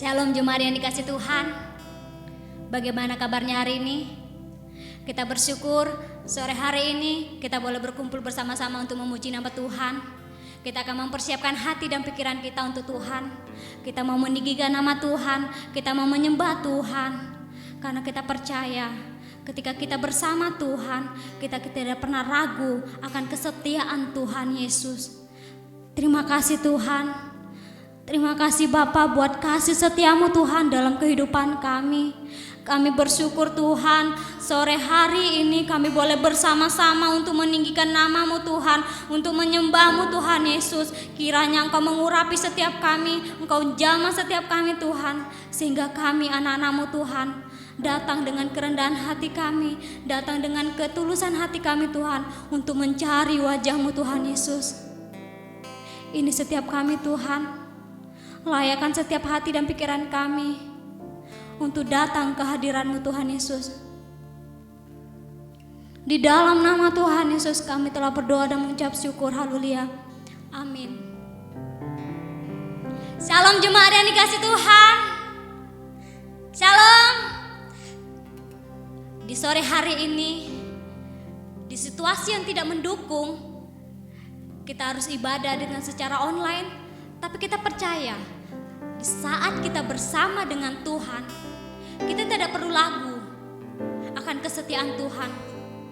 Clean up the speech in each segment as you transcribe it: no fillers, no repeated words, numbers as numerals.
Shalom jemaat yang dikasih Tuhan. Bagaimana kabarnya hari ini? Kita bersyukur sore hari ini kita boleh berkumpul bersama-sama untuk memuji nama Tuhan. Kita akan mempersiapkan hati dan pikiran kita untuk Tuhan. Kita mau meninggikan nama Tuhan, kita mau menyembah Tuhan. Karena kita percaya ketika kita bersama Tuhan, kita tidak pernah ragu akan kesetiaan Tuhan Yesus. Terima kasih Tuhan. Terima kasih Bapa buat kasih setiamu Tuhan dalam kehidupan kami. Kami bersyukur Tuhan, sore hari ini kami boleh bersama-sama untuk meninggikan namamu Tuhan, untuk menyembahmu Tuhan Yesus. Kiranya Engkau mengurapi setiap kami, Engkau jamah setiap kami Tuhan, sehingga kami anak-anakmu Tuhan datang dengan kerendahan hati kami, datang dengan ketulusan hati kami Tuhan, untuk mencari wajahmu Tuhan Yesus. Ini setiap kami Tuhan, layakkan setiap hati dan pikiran kami untuk datang ke hadirat-Mu Tuhan Yesus. Di dalam nama Tuhan Yesus kami telah berdoa dan mengucap syukur. Haleluya. Amin. Shalom jemaat yang dikasih Tuhan. Shalom. Di sore hari ini, di situasi yang tidak mendukung, kita harus ibadah dengan secara online. Tapi kita percaya, di saat kita bersama dengan Tuhan, kita tidak perlu ragu akan kesetiaan Tuhan.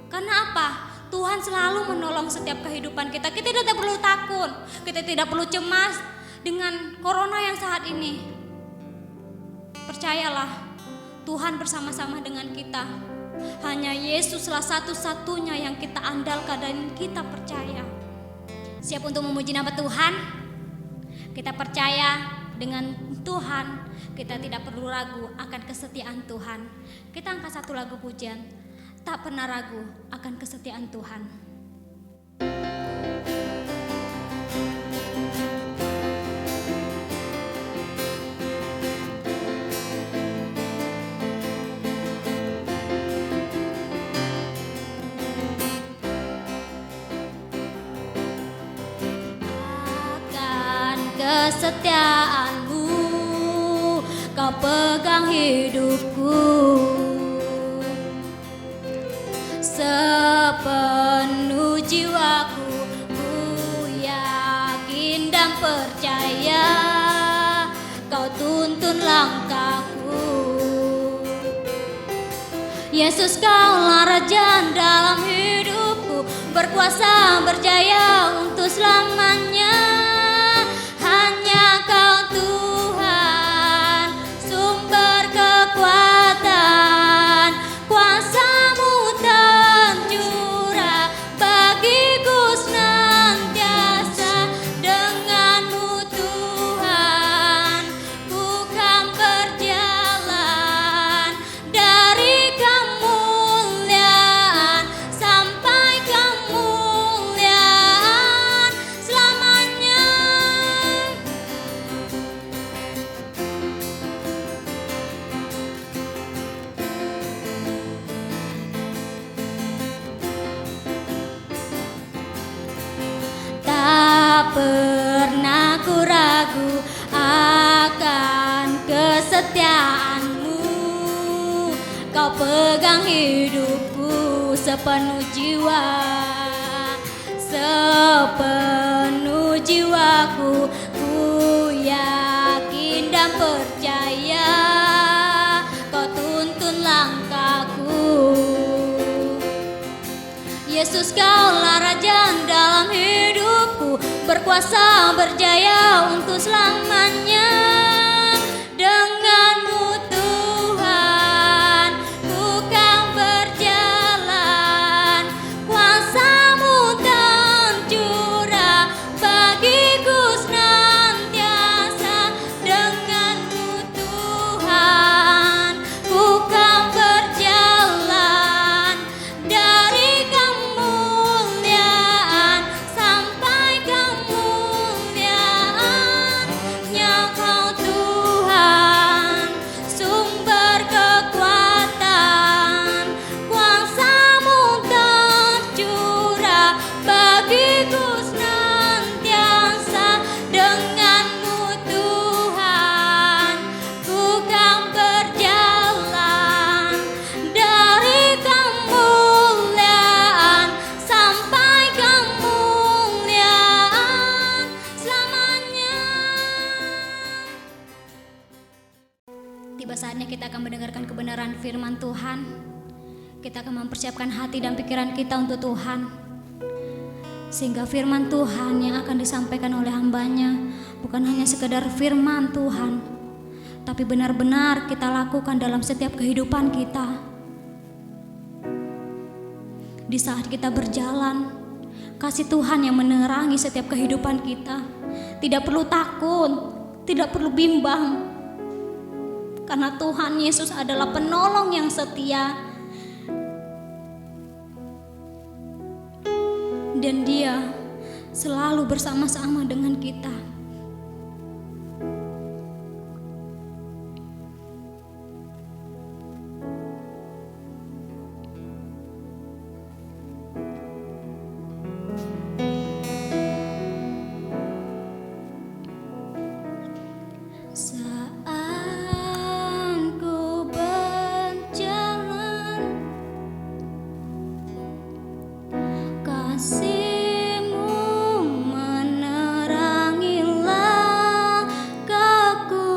Karena apa? Tuhan selalu menolong setiap kehidupan kita. Kita tidak perlu takut, kita tidak perlu cemas dengan corona yang saat ini. Percayalah, Tuhan bersama-sama dengan kita. Hanya Yesuslah satu-satunya yang kita andalkan dan kita percaya. Siap untuk memuji nama Tuhan? Kita percaya dengan Tuhan, kita tidak perlu ragu akan kesetiaan Tuhan. Kita angkat satu lagu pujian, tak pernah ragu akan kesetiaan Tuhan. Kesetiaan-Mu, Kau pegang hidupku, sepenuh jiwaku, ku yakin dan percaya, Kau tuntun langkahku. Yesus, Kaulah Raja dalam hidupku, berkuasa berjaya untuk selamanya. Hanya Kau Tuhan, sumber kekuatan, kuasa-Mu tercurah bagiku senantiasa. Dengan-Mu Tuhan, ku kan berjalan dari kemuliaan sampai kemuliaan selamanya. Tak pernah ku ragu akan kesetiaan-Mu, Kau pegang hidupku sepenuh jiwa, sepenuh jiwaku, ku yakin dan percaya, Kau tuntun langkahku. Yesus, Kaulah Raja dalam hidupku, berkuasa berjaya untuk selamanya. Dengan-Mu Tuhan, ku kan berjalan, kuasa-Mu tercurah bagiku senantiasa. Dengan-Mu Tuhan, ku kan berjalan dari kemuliaan sampai kemuliaan. Nya Kau kebenaran firman Tuhan, kita akan mempersiapkan hati dan pikiran kita untuk Tuhan, sehingga firman Tuhan yang akan disampaikan oleh hambanya bukan hanya sekedar firman Tuhan, tapi benar-benar kita lakukan dalam setiap kehidupan kita. Di saat kita berjalan, kasih Tuhan yang menerangi setiap kehidupan kita. Tidak perlu takut, tidak perlu bimbang, karena Tuhan Yesus adalah penolong yang setia, dan Dia selalu bersama-sama dengan kita. Saat ku berjalan, kasih-Mu menerangi langkahku.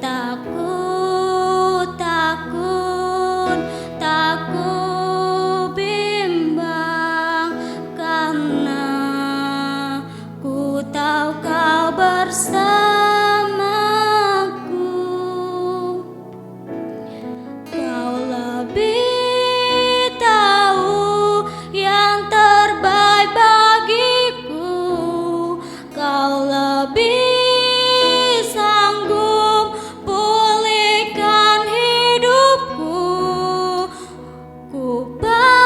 Takut, takut, takut bimbang, karena ku tahu Kau bersamaku. Kau lebih tahu yang terbaik bagiku. Kau lebih sanggup pulihkan hidupku. Ku percaya,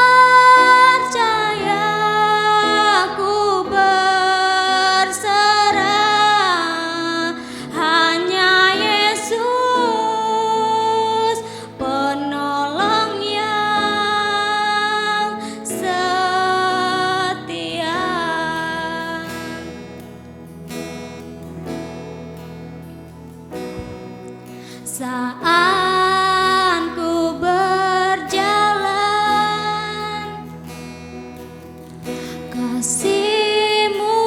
ku berserah, hanya Yesus penolong yang setia. Saat ku berjalan, kasih-Mu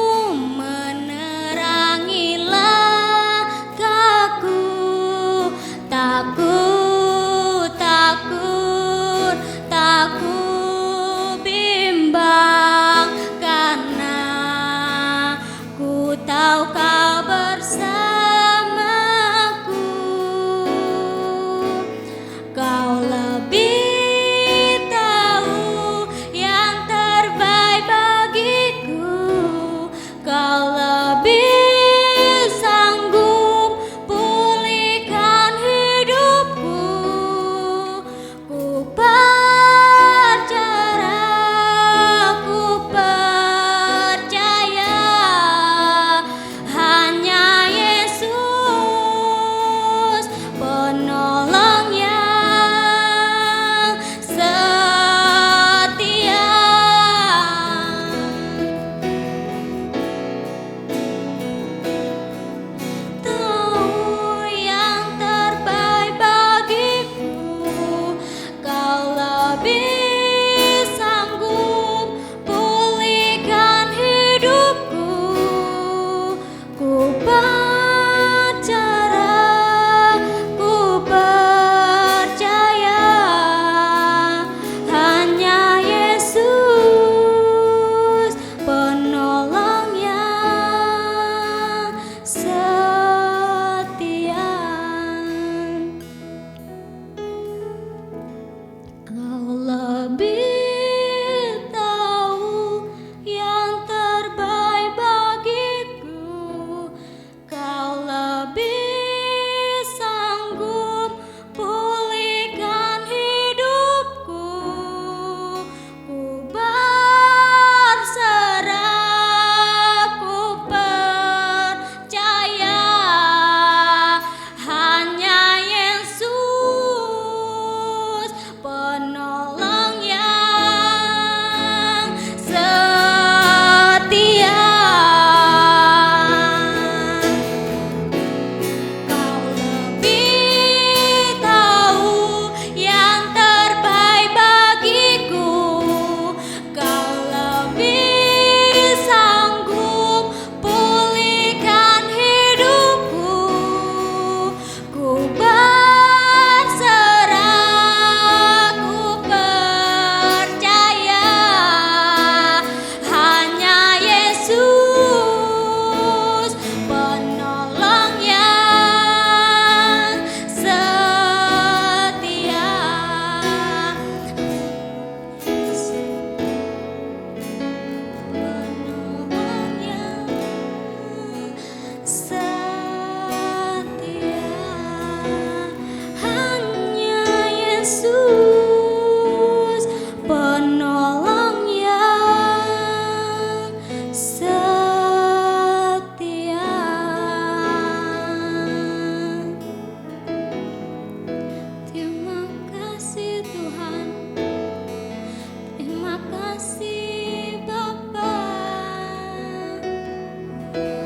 menerangi langkahku. Takut, takut, takut bimbang, karena ku tahu Kau bersamaku. Kau lebih tahu yang terbaik bagiku.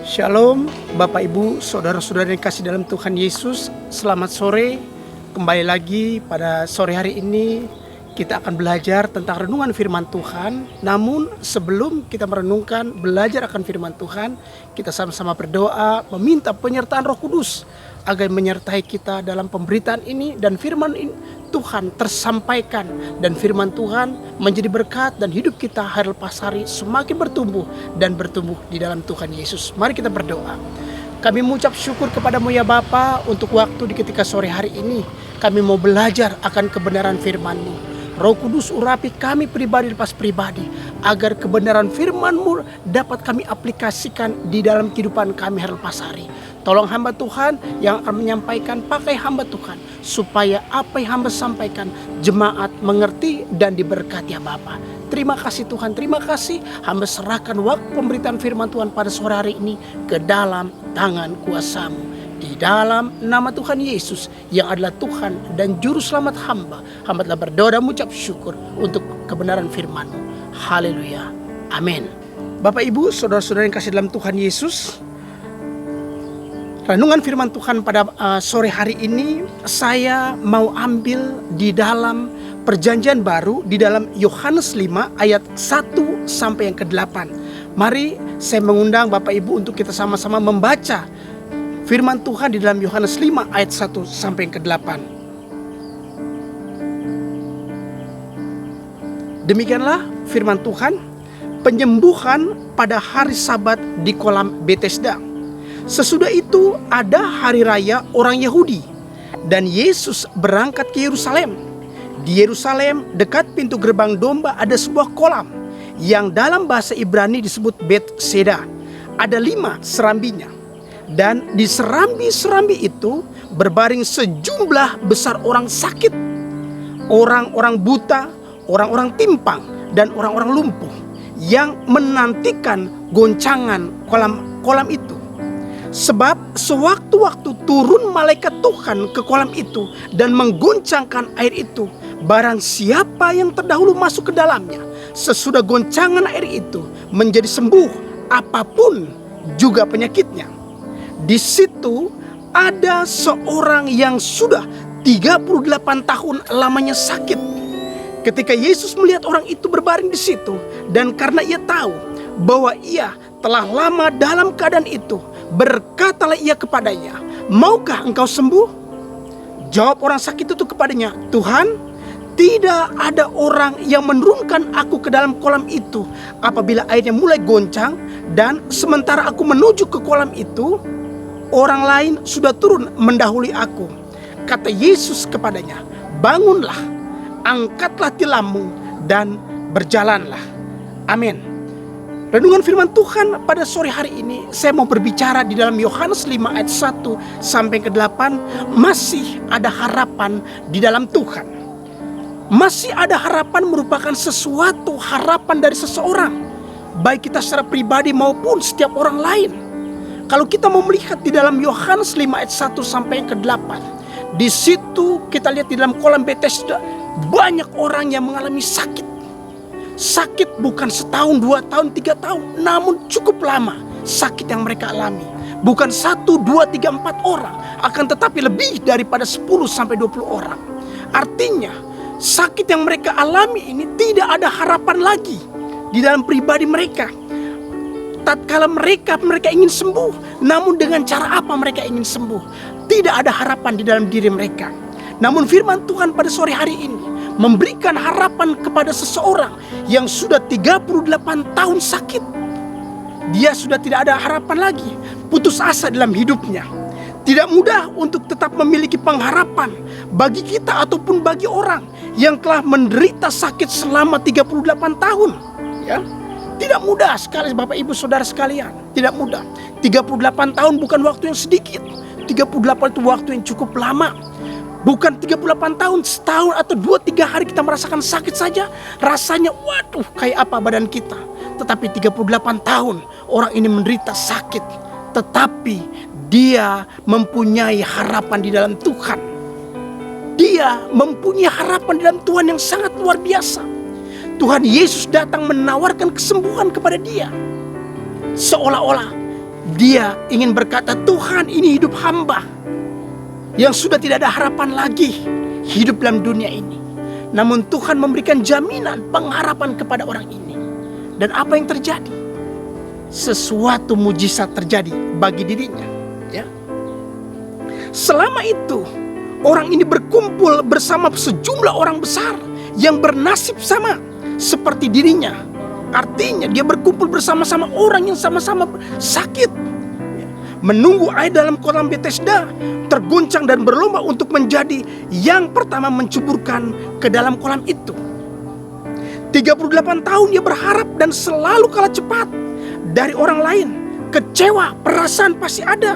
Shalom Bapak Ibu, Saudara-saudara yang kasih dalam Tuhan Yesus. Selamat sore. Kembali lagi pada sore hari ini kita akan belajar tentang renungan firman Tuhan. Namun sebelum kita merenungkan, belajar akan firman Tuhan, kita sama-sama berdoa meminta penyertaan Roh Kudus agar menyertai kita dalam pemberitaan ini, dan firman Tuhan tersampaikan, dan firman Tuhan menjadi berkat, dan hidup kita hari lepas hari semakin bertumbuh dan bertumbuh di dalam Tuhan Yesus. Mari kita berdoa. Kami mengucap syukur kepadamu ya Bapa untuk waktu di ketika sore hari ini. Kami mau belajar akan kebenaran firman-Mu. Roh Kudus urapi kami pribadi lepas pribadi, agar kebenaran firman-Mu dapat kami aplikasikan di dalam kehidupan kami hari lepas hari. Tolong hamba Tuhan yang akan menyampaikan, pakai hamba Tuhan, supaya apa yang hamba sampaikan jemaat mengerti dan diberkati ya Bapa. Terima kasih Tuhan, terima kasih. Hamba serahkan waktu pemberitaan firman Tuhan pada sore hari ini ke dalam tangan kuasa-Mu. Di dalam nama Tuhan Yesus yang adalah Tuhan dan Juru Selamat hamba telah berdoa dan mengucap syukur untuk kebenaran firman-Mu. Haleluya. Amin. Bapak Ibu, saudara-saudara yang kasih dalam Tuhan Yesus, renungan firman Tuhan pada sore hari ini saya mau ambil di dalam Perjanjian Baru, di dalam Yohanes 5 ayat 1 sampai yang ke-8. Mari saya mengundang Bapak Ibu untuk kita sama-sama membaca firman Tuhan di dalam Yohanes 5 ayat 1 sampai yang ke-8. Demikianlah firman Tuhan, penyembuhan pada hari Sabat di kolam Betesda. Sesudah itu ada hari raya orang Yahudi, dan Yesus berangkat ke Yerusalem. Di Yerusalem dekat pintu gerbang domba ada sebuah kolam yang dalam bahasa Ibrani disebut Bethesda. Ada 5 serambinya, dan di serambi-serambi itu berbaring sejumlah besar orang sakit, orang-orang buta, orang-orang timpang, dan orang-orang lumpuh yang menantikan goncangan kolam itu. Sebab sewaktu-waktu turun malaikat Tuhan ke kolam itu dan menggoncangkan air itu, barang siapa yang terdahulu masuk ke dalamnya, sesudah goncangan air itu menjadi sembuh apapun juga penyakitnya. Di situ ada seorang yang sudah 38 tahun lamanya sakit. Ketika Yesus melihat orang itu berbaring di situ, dan karena ia tahu bahwa ia telah lama dalam keadaan itu, berkatalah ia kepadanya, "Maukah engkau sembuh?" Jawab orang sakit itu kepadanya, "Tuhan, tidak ada orang yang menurunkan aku ke dalam kolam itu apabila airnya mulai goncang, dan sementara aku menuju ke kolam itu, orang lain sudah turun mendahului aku." Kata Yesus kepadanya, "Bangunlah, angkatlah tilammu dan berjalanlah." Amin. Renungan firman Tuhan pada sore hari ini saya mau berbicara di dalam Yohanes 5 ayat 1 sampai ke-8. Masih ada harapan di dalam Tuhan. Masih ada harapan merupakan sesuatu harapan dari seseorang, baik kita secara pribadi maupun setiap orang lain. Kalau kita mau melihat di dalam Yohanes 5 ayat 1 sampai yang ke-8, di situ kita lihat di dalam kolam Betesda banyak orang yang mengalami sakit. Sakit bukan setahun, 2 tahun, 3 tahun, namun cukup lama sakit yang mereka alami. Bukan 1, 2, 3, 4 orang, akan tetapi lebih daripada 10 sampai 20 orang. Artinya sakit yang mereka alami ini tidak ada harapan lagi di dalam pribadi mereka. Tatkala mereka ingin sembuh, namun dengan cara apa mereka ingin sembuh? Tidak ada harapan di dalam diri mereka. Namun firman Tuhan pada sore hari ini memberikan harapan kepada seseorang yang sudah 38 tahun sakit. Dia sudah tidak ada harapan lagi, putus asa dalam hidupnya. Tidak mudah untuk tetap memiliki pengharapan bagi kita ataupun bagi orang yang telah menderita sakit selama 38 tahun. Ya, tidak mudah sekali Bapak Ibu Saudara sekalian. Tidak mudah. 38 tahun bukan waktu yang sedikit. 38 itu waktu yang cukup lama. Bukan 38 tahun, setahun atau 2-3 hari kita merasakan sakit saja, rasanya waduh kayak apa badan kita. Tetapi 38 tahun orang ini menderita sakit, tetapi dia mempunyai harapan di dalam Tuhan. Dia mempunyai harapan di dalam Tuhan yang sangat luar biasa. Tuhan Yesus datang menawarkan kesembuhan kepada dia. Seolah-olah dia ingin berkata, Tuhan, ini hidup hamba yang sudah tidak ada harapan lagi hidup dalam dunia ini. Namun Tuhan memberikan jaminan pengharapan kepada orang ini. Dan apa yang terjadi? Sesuatu mujizat terjadi bagi dirinya, ya. Selama itu orang ini berkumpul bersama sejumlah orang besar yang bernasib sama seperti dirinya. Artinya dia berkumpul bersama-sama orang yang sama-sama sakit, menunggu air dalam kolam Bethesda, terguncang dan berlomba untuk menjadi yang pertama menceburkan ke dalam kolam itu. 38 tahun dia berharap dan selalu kalah cepat dari orang lain. Kecewa, perasaan pasti ada.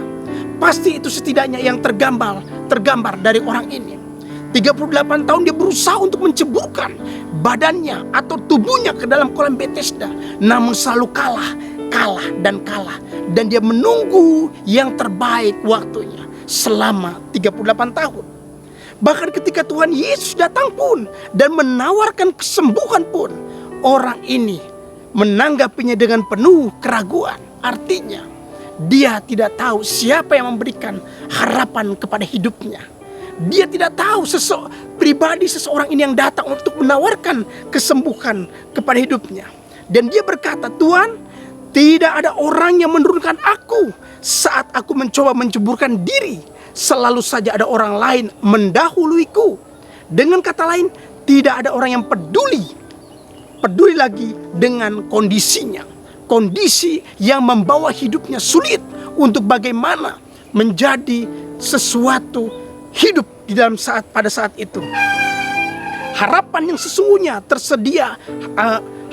Pasti itu setidaknya yang tergambar dari orang ini. 38 tahun dia berusaha untuk menceburkan badannya atau tubuhnya ke dalam kolam Bethesda, namun selalu kalah. Dan dia menunggu yang terbaik waktunya selama 38 tahun. Bahkan ketika Tuhan Yesus datang pun dan menawarkan kesembuhan pun, orang ini menanggapinya dengan penuh keraguan. Artinya dia tidak tahu siapa yang memberikan harapan kepada hidupnya. Dia tidak tahu pribadi seseorang ini yang datang untuk menawarkan kesembuhan kepada hidupnya. Dan dia berkata, Tuhan, tidak ada orang yang menurunkan aku saat aku mencoba menceburkan diri. Selalu saja ada orang lain mendahuluiku. Dengan kata lain, tidak ada orang yang peduli lagi dengan kondisinya. Kondisi yang membawa hidupnya sulit untuk bagaimana menjadi sesuatu hidup di dalam pada saat itu. Harapan yang sesungguhnya tersedia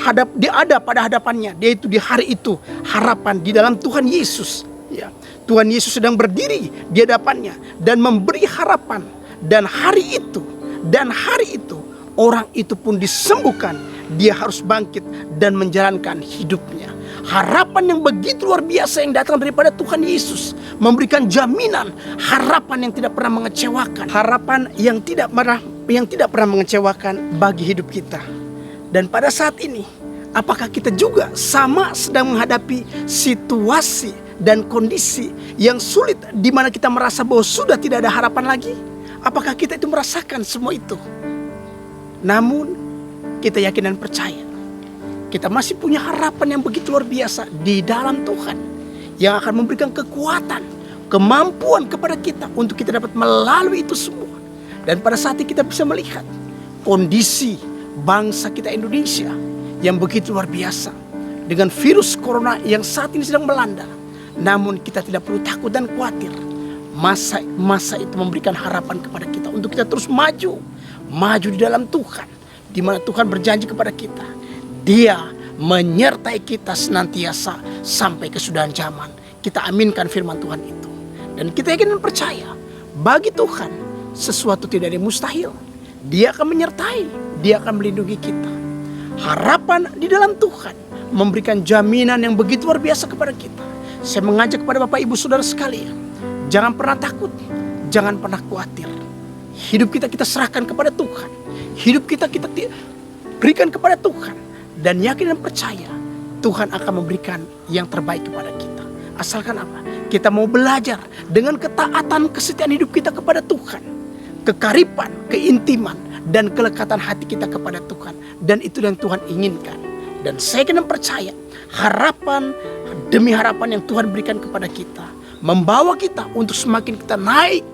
ada pada hadapannya, yaitu di hari itu harapan di dalam Tuhan Yesus. Ya, Tuhan Yesus sedang berdiri di hadapannya dan memberi harapan. Dan hari itu orang itu pun disembuhkan. Dia harus bangkit dan menjalankan hidupnya. Harapan yang begitu luar biasa yang datang daripada Tuhan Yesus memberikan jaminan harapan yang tidak pernah mengecewakan. Harapan yang tidak pernah mengecewakan bagi hidup kita. Dan pada saat ini, apakah kita juga sama sedang menghadapi situasi dan kondisi yang sulit di mana kita merasa bahwa sudah tidak ada harapan lagi? Apakah kita itu merasakan semua itu? Namun kita yakin dan percaya kita masih punya harapan yang begitu luar biasa di dalam Tuhan, yang akan memberikan kekuatan, kemampuan kepada kita untuk kita dapat melalui itu semua. Dan pada saat ini kita bisa melihat kondisi bangsa kita Indonesia yang begitu luar biasa dengan virus corona yang saat ini sedang melanda. Namun kita tidak perlu takut dan khawatir. Masa itu memberikan harapan kepada kita untuk kita terus maju di dalam Tuhan, di mana Tuhan berjanji kepada kita, Dia menyertai kita senantiasa sampai kesudahan zaman. Kita aminkan firman Tuhan itu. Dan kita yakin dan percaya, bagi Tuhan sesuatu tidak ada yang mustahil. Dia akan menyertai, Dia akan melindungi kita. Harapan di dalam Tuhan memberikan jaminan yang begitu luar biasa kepada kita. Saya mengajak kepada Bapak Ibu Saudara sekalian, jangan pernah takut, jangan pernah khawatir. Hidup kita serahkan kepada Tuhan. Hidup kita berikan kepada Tuhan. Dan yakin dan percaya Tuhan akan memberikan yang terbaik kepada kita. Asalkan apa? Kita mau belajar dengan ketaatan, kesetiaan hidup kita kepada Tuhan. Kekaripan, keintiman, dan kelekatan hati kita kepada Tuhan. Dan itu yang Tuhan inginkan. Dan saya yakin dan percaya harapan demi harapan yang Tuhan berikan kepada kita membawa kita untuk semakin kita naik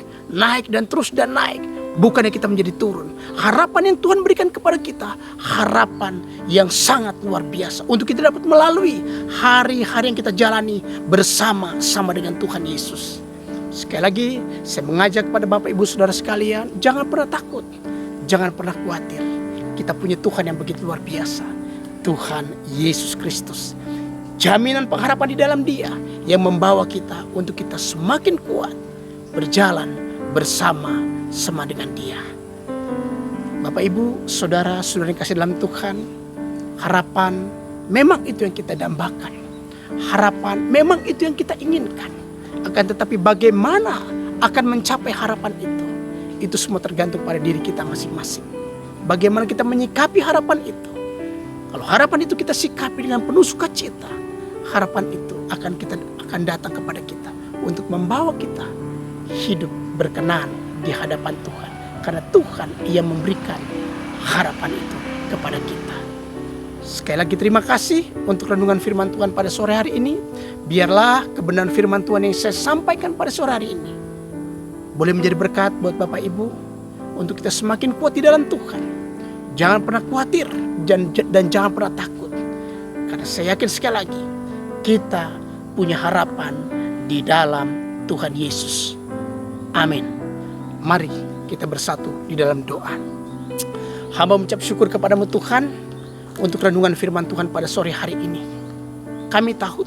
dan terus dan naik. Bukannya kita menjadi turun. Harapan yang Tuhan berikan kepada kita, harapan yang sangat luar biasa untuk kita dapat melalui hari-hari yang kita jalani bersama-sama dengan Tuhan Yesus. Sekali lagi, saya mengajak kepada Bapak Ibu Saudara sekalian, jangan pernah takut, jangan pernah khawatir. Kita punya Tuhan yang begitu luar biasa, Tuhan Yesus Kristus. Jaminan pengharapan di dalam Dia yang membawa kita untuk kita semakin kuat berjalan bersama dengan Dia. Bapak Ibu, saudara-saudara yang kasih dalam Tuhan, harapan memang itu yang kita dambakan. Harapan memang itu yang kita inginkan. Akan tetapi bagaimana akan mencapai harapan itu semua tergantung pada diri kita masing-masing. Bagaimana kita menyikapi harapan itu. Kalau harapan itu kita sikapi dengan penuh sukacita, harapan itu akan datang kepada kita untuk membawa kita hidup berkenan di hadapan Tuhan. Karena Tuhan yang memberikan harapan itu kepada kita. Sekali lagi terima kasih untuk renungan firman Tuhan pada sore hari ini. Biarlah kebenaran firman Tuhan yang saya sampaikan pada sore hari ini boleh menjadi berkat buat Bapak Ibu untuk kita semakin kuat di dalam Tuhan. Jangan pernah khawatir dan jangan pernah takut. Karena saya yakin sekali lagi kita punya harapan di dalam Tuhan Yesus. Amin. Mari kita bersatu di dalam doa. Hamba mengucap syukur kepadamu Tuhan untuk renungan firman Tuhan pada sore hari ini. Kami tahu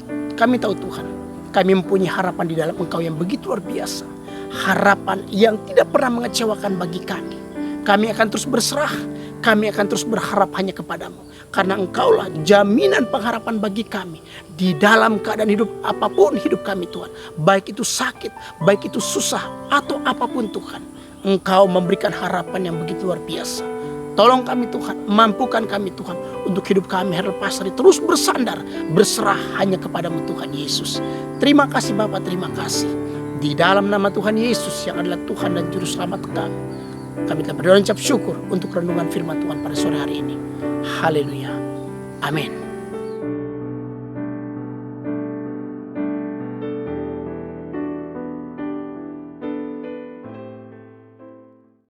Tuhan, kami mempunyai harapan di dalam Engkau yang begitu luar biasa. Harapan yang tidak pernah mengecewakan bagi kami. Kami akan terus berserah, kami akan terus berharap hanya kepadamu. Karena Engkaulah jaminan pengharapan bagi kami di dalam keadaan hidup apapun hidup kami Tuhan. Baik itu sakit, baik itu susah atau apapun Tuhan. Engkau memberikan harapan yang begitu luar biasa. Tolong kami Tuhan, mampukan kami Tuhan untuk hidup kami hari lepas hari terus bersandar, berserah hanya kepadamu Tuhan Yesus. Terima kasih Bapa, terima kasih. Di dalam nama Tuhan Yesus yang adalah Tuhan dan Juru Selamat kami telah berdoa dan ucap syukur untuk renungan firman Tuhan pada sore hari ini. Haleluya. Amin.